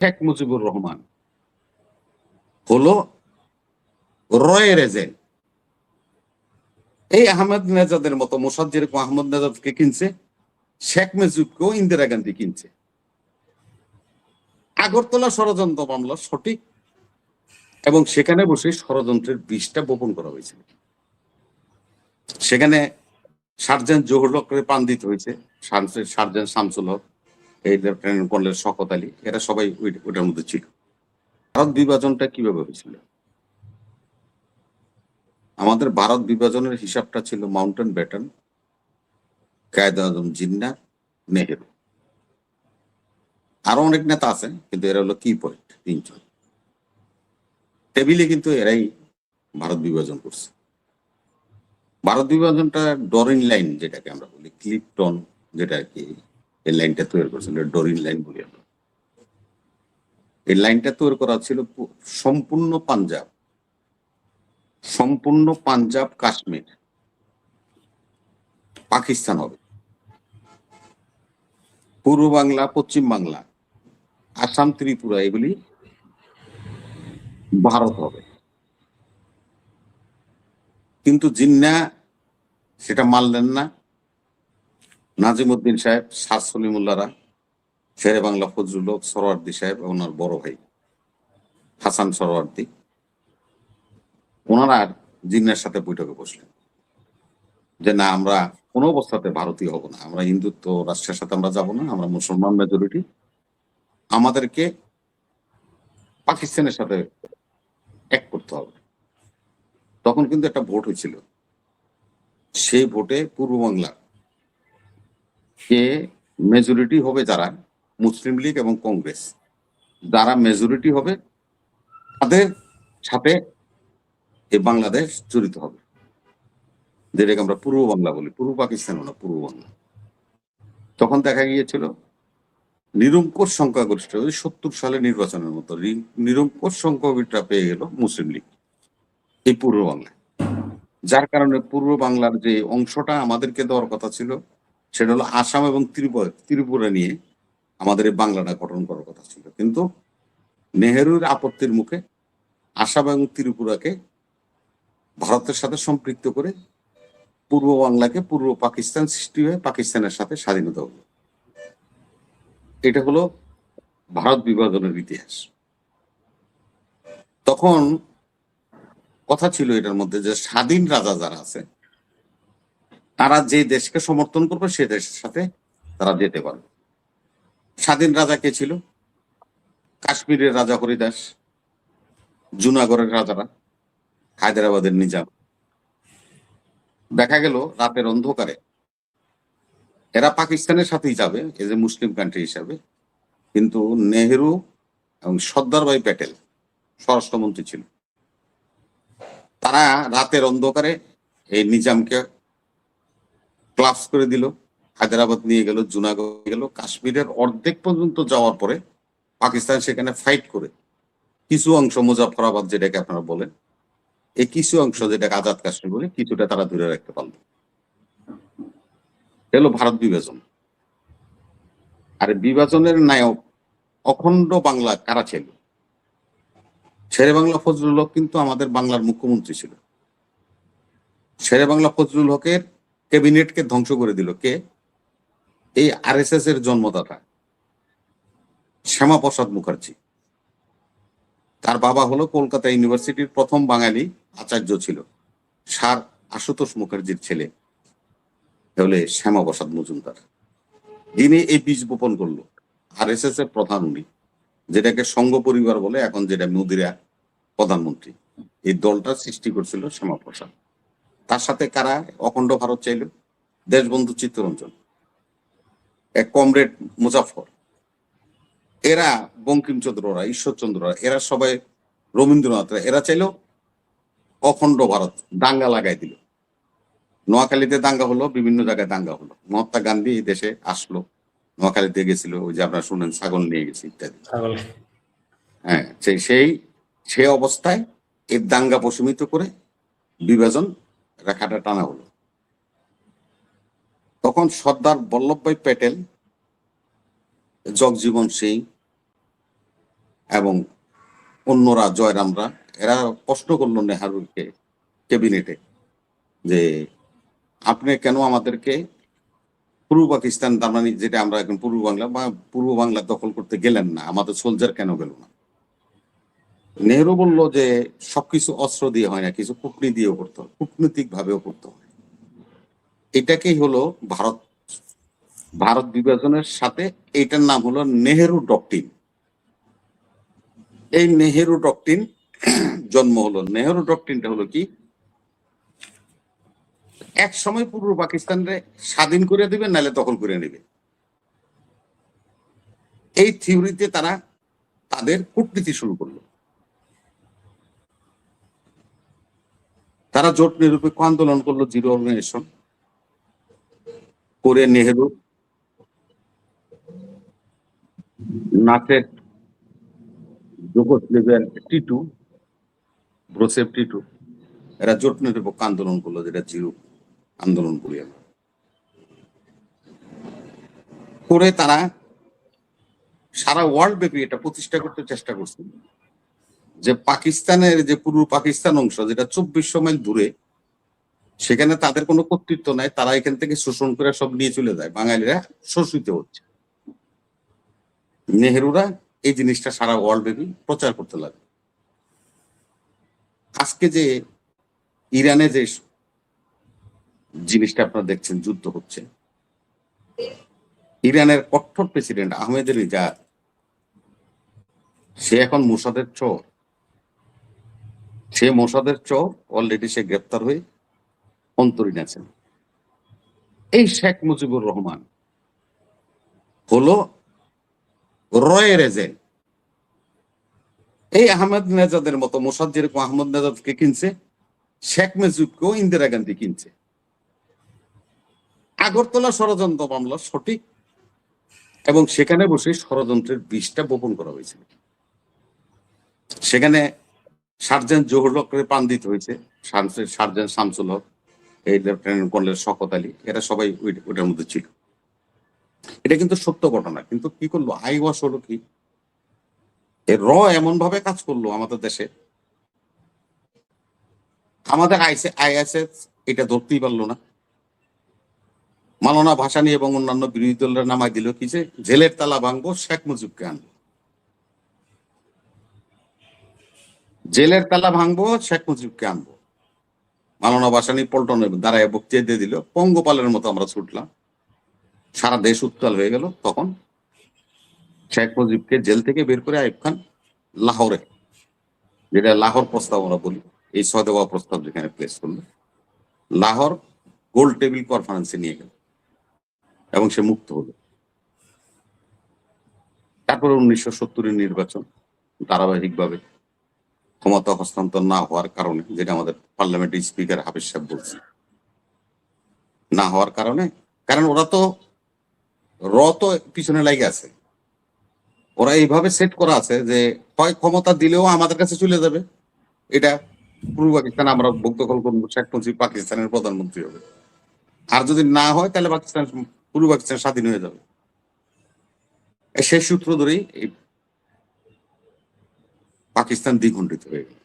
শেখ মুজিবুর রহমান হলো রয়ের এজেন্ট। এই আহমেদ নেজাদের মতো মোসাদ যেরকম আহমদ নেজাদকে কিনছে, শেখ মুজিবকেও ইন্দিরা গান্ধী কিনছে। আগরতলা ষড়যন্ত্র মামলা সঠিক, এবং সেখানে বসে ষড়যন্ত্রের বিষটা বপন করা হয়েছিল। সেখানে সার্জেন্ট জহুর হকের প্রাণ দিতে হয়েছে, সার্জেন্ট শামসুল হক, এই লেফটেন্যান্ট কর্নেল শওকত আলী, এরা সবাই ওইটার মধ্যে ছিল। ভারত বিভাজনটা কিভাবে হয়েছিল? আমাদের ভারত বিভাজনের হিসাবটা ছিল মাউন্টেন ব্যাটন, কায়েদে আজম জিন্না, নেহেরু, আরো অনেক নেতা আছে, কিন্তু এরা হলো কি পয়েন্ট, তিনজন টেবিলে কিন্তু এরাই ভারত বিভাজন করছে। ভারত বিভাজনটা ডরিন লাইন যেটাকে আমরা বলি, ক্লিপটন যেটা কি এই লাইনটা তৈরি করেছিল, ডরিন লাইন বলি আমরা। এই লাইনটা তৈরি করা ছিল সম্পূর্ণ পাঞ্জাব, সম্পূর্ণ পাঞ্জাব কাশ্মীর পাকিস্তান হবে, পূর্ব বাংলা, পশ্চিম বাংলা, আসাম, ত্রিপুরা এগুলি ভারত হবে। কিন্তু জিন্না সেটা মানলেন না। নাজিমউদ্দিন সাহেব, শাহ সলিমুল্লাহরা, শেরে বাংলা ফজলুল হক, সরওয়ার্দী সাহেব, ওনার বড় ভাই হাসান সরওয়ার্দী, ওনারা জিন্নার সাথে বৈঠকে বসলেন যে না, আমরা কোনো অবস্থাতে ভারতীয় হব না, আমরা হিন্দুত্ব রাষ্ট্রের সাথে আমরা যাব না, আমরা মুসলমান মেজরিটি, আমাদেরকে পাকিস্তানের সাথে এক করতে হবে। তখন কিন্তু একটা ভোট হয়েছিল, সেই ভোটে পূর্ব বাংলা কে মেজরিটি হবে যারা, মুসলিম লীগ এবং কংগ্রেস, যারা মেজরিটি হবে তাদের সাথে এই বাংলাদেশ জড়িত হবে, যেটাকে আমরা পূর্ব বাংলা বলি, পূর্ব পাকিস্তান না, পূর্ব বাংলা। তখন দেখা গিয়েছিল নিরঙ্কুশ সংখ্যাগরিষ্ঠ, 70 সালে নির্বাচনের মতো নিরঙ্কুশ সংখ্যাগরিষ্ঠটা পেয়ে গেল মুসলিম লীগ এই পূর্ব বাংলায়। যার কারণে পূর্ব বাংলার যে অংশটা আমাদেরকে দেওয়ার কথা ছিল, সেটা হলো আসাম এবং ত্রিপুরা নিয়ে আমাদের এই বাংলাটা গঠন করার কথা ছিল। কিন্তু নেহেরুর আপত্তির মুখে আসাম এবং ত্রিপুরাকে ভারতের সাথে সম্পৃক্ত করে পূর্ব বাংলাকে পূর্ব পাকিস্তান সৃষ্টি হয়ে পাকিস্তানের সাথে স্বাধীনতা হলো। এটা হলো ভারত বিভাজনের ইতিহাস। তখন কথা ছিল এটার মধ্যে যে স্বাধীন রাজা যারা আছে তারা যে দেশকে সমর্থন করবে সে দেশের সাথে তারা যেতে পারবে। স্বাধীন রাজা কে ছিল? কাশ্মীরের রাজা হরিদাস, জুনাগড়ের রাজারা, হায়দ্রাবাদের নিজাম। দেখা গেল রাতের অন্ধকারে এরা পাকিস্তানের সাথেই যাবে এজ এ মুসলিম কান্ট্রি হিসাবে, কিন্তু নেহেরু এবং সর্দার ভাই প্যাটেল স্বরাষ্ট্রমন্ত্রী ছিল, তারা রাতের অন্ধকারে এই নিজামকে ক্লাস করে দিল, হায়দ্রাবাদ নিয়ে গেল, জুনাগড় গেল, কাশ্মীরের অর্ধেক পর্যন্ত যাওয়ার পরে পাকিস্তান সেখানে ফাইট করে কিছু অংশ, মুজাফরাবাদ যেটাকে আপনারা বলেন, এই কিছু অংশ যেটাকে আজাদ কাশ্মীর বলে, কিছুটা তারা ধরে রাখতে পারল। এলো ভারত বিভাজন। আর বিভাজনের নায়ক অখণ্ড বাংলা কারা ছিল? শেরে বাংলা ফজলুল হক কিন্তু আমাদের বাংলার মুখ্যমন্ত্রী ছিল। শেরে বাংলা ফজলুল হকের ক্যাবিনেটকে ধ্বংস করে দিল কে? এই আরএসএস এর জন্মদাতা শ্যামাপ্রসাদ মুখার্জি। তার বাবা হলো কলকাতা ইউনিভার্সিটির প্রথম বাঙালি আচার্য ছিল, স্যার আশুতোষ মুখার্জির ছেলে হলে শ্যামাপ্রসাদ মজুমদার, যিনি এই বীজ বপন করলো। আরএসএস এর প্রধান উনি, যেটাকে সংঘ পরিবার বলে, এখন যেটা মোদিরা প্রধানমন্ত্রী, এই দলটা সৃষ্টি করছিল শ্যামাপ্রসাদ। তার সাথে কারা অখণ্ড ভারত চাইল? দেশবন্ধু চিত্তরঞ্জন, এক কমরেড মুজাফর, এরা বঙ্কিমচন্দ্ররা, ঈশ্বরচন্দ্ররা, এরা সবাই, রবীন্দ্রনাথরা, এরা চাইল অখণ্ড ভারত। দাঙ্গা লাগাই দিল, নোয়াখালীতে দাঙ্গা হলো, বিভিন্ন জায়গায় দাঙ্গা হলো। মহাত্মা গান্ধী এই দেশে আসলো, নোয়াখালীতে গেছিল, ওই যে আপনারা শুনেন ছাগল নিয়ে গেছে ইত্যাদি। হ্যাঁ, সেই অবস্থায় এই দাঙ্গা প্রশমিত করে বিভাজন রেখাটা টানা হলো। তখন সর্দার বল্লভভাই প্যাটেল, জগজীবন সিং, এবং অন্যরা, জয়রামরা, এরা প্রশ্ন করলো নেহারুকে ক্যাবিনেটে যে আপনি কেন আমাদেরকে পূর্ব পাকিস্তান, তার মানে যেটা আমরা এখন পূর্ব বাংলা বা পূর্ব বাংলা দখল করতে গেলেন না, আমাদের সোলজার কেন গেল না? নেহরু বলল যে সবকিছু অস্ত্র দিয়ে হয় না, কিছু কূটনীতি দিয়েও করতে হয়, কূটনৈতিক ভাবেও করতে হয়। এটাকেই হলো ভারত ভারত বিভাজনের সাথে, এইটার নাম হলো নেহেরু ডকট্রিন। এই নেহেরু ডকট্রিন জন্ম হলো। নেহেরু ডকট্রিনটা হলো কি, এক সময় পূর্ব পাকিস্তানরে স্বাধীন করে দিবে, নাহলে দখল করে নেবে। এই থিওরিতে তারা তাদের কূটনীতি শুরু করলো। তারা জোট নিরপেক্ষ আন্দোলন করলো, জিরো অর্গানাইজেশন করে নেহেরু, নাসের, জোকোসলেভিয়ার টিটু, ব্রোসেফ টিটু, এরা জোট নিরপেক্ষ আন্দোলন করলো, যেটা জিরো আন্দোলন করি আমরা। করে তারা সারা ওয়ার্ল্ড ব্যাপী এটা প্রতিষ্ঠা করতে চেষ্টা করছে যে পাকিস্তানের যে পূর্ব পাকিস্তান অংশ, যেটা 2400 মাইল দূরে, সেখানে তাদের কোনো কর্তৃত্ব নাই, তারা এখান থেকে শোষণ করে সব নিয়ে চলে যায়, বাঙালিরা শোষিত হচ্ছে। নেহেরুরা এই জিনিসটা সারা ওয়ার্ল্ড ব্যাপী প্রচার করতে লাগে। আজকে যে ইরানে যে জিনিসটা আপনারা দেখছেন, যুদ্ধ হচ্ছে, ইরানের কঠোর প্রেসিডেন্ট আহমেদিনেজাদ, সে এখন মোসাদের চোর। সে মোসাদের চোর, অলরেডি সে গ্রেপ্তার হয়ে অন্তরীণ আছেন। এই শেখ মুজিবুর রহমান হলো রয়ের এজেন্ট। এই আহমেদ নেজাদের মতো মোসাদ যেরকম আহমদ নেজাদকে কিনছে, শেখ মুজিবকেও ইন্দিরা গান্ধী কিনছে। আগরতলা ষড়যন্ত্র মামলা সঠিক, এবং সেখানে বসে ষড়যন্ত্রের বিষটা বপন করা হয়েছিল। সেখানে সার্জেন্ট জহুর হকের প্রাণ দিতে হয়েছে, সার্জেন্ট শামসুল হক, এই লেফটেন্যান্ট কর্নেল শওকত আলী, এরা সবাই ওইটার মধ্যে ছিল। এটা কিন্তু সত্য ঘটনা। কিন্তু কি করলো, আইওয়াশ হলো কি, র এমন ভাবে কাজ করলো আমাদের দেশে, আমাদের আইএসএস এটা ধরতেই পারলো না। মাওলানা ভাসানী এবং অন্যান্য বিরোধী দলের নামাই দিল কি, যে জেলের তালা ভাঙবো, শেখ মুজিবকে আনবো। জেলের তালা ভাঙবো, শেখ মুজিবকে আনবো। মাওলানা ভাসানী পল্টনে দাঁড়ায় বক্তৃতা দিয়ে দিল, পঙ্গপালের মতো আমরা ছুটলাম, সারা দেশ উত্তাল হয়ে গেল। তখন শেখ মুজিবকে জেল থেকে বের করে আইয়ুব খান লাহোরে, যেটা লাহোর প্রস্তাব আমরা বলি, এই সদেওয়া প্রস্তাব যেখানে প্লেস করলো, লাহোর গোল টেবিল কনফারেন্সে নিয়ে গেল এবং সে মুক্ত হলো। তারপরে 1970-এর নির্বাচন, ধারাবাহিকভাবে ক্ষমতা হস্তান্তর না হওয়ার কারণে, যেটা আমাদের পার্লামেন্টের স্পিকার হাফিজ সাহেব বলছে, না হওয়ার কারণে, কারণ ওরা তো তো পিছনে লাগে আছে, ওরা এইভাবে সেট করা আছে যে হয় ক্ষমতা দিলেও আমাদের কাছে চলে যাবে, এটা পূর্ব পাকিস্তান আমরা ভোগ দখল করবো, শেখ মুজিব পাকিস্তানের প্রধানমন্ত্রী হবে, আর যদি না হয় তাহলে পাকিস্তান, পূর্ব পাকিস্তান স্বাধীন হয়ে যাবে। সেই সূত্র ধরেই পাকিস্তান দ্বিখণ্ডিত হয়ে গেল।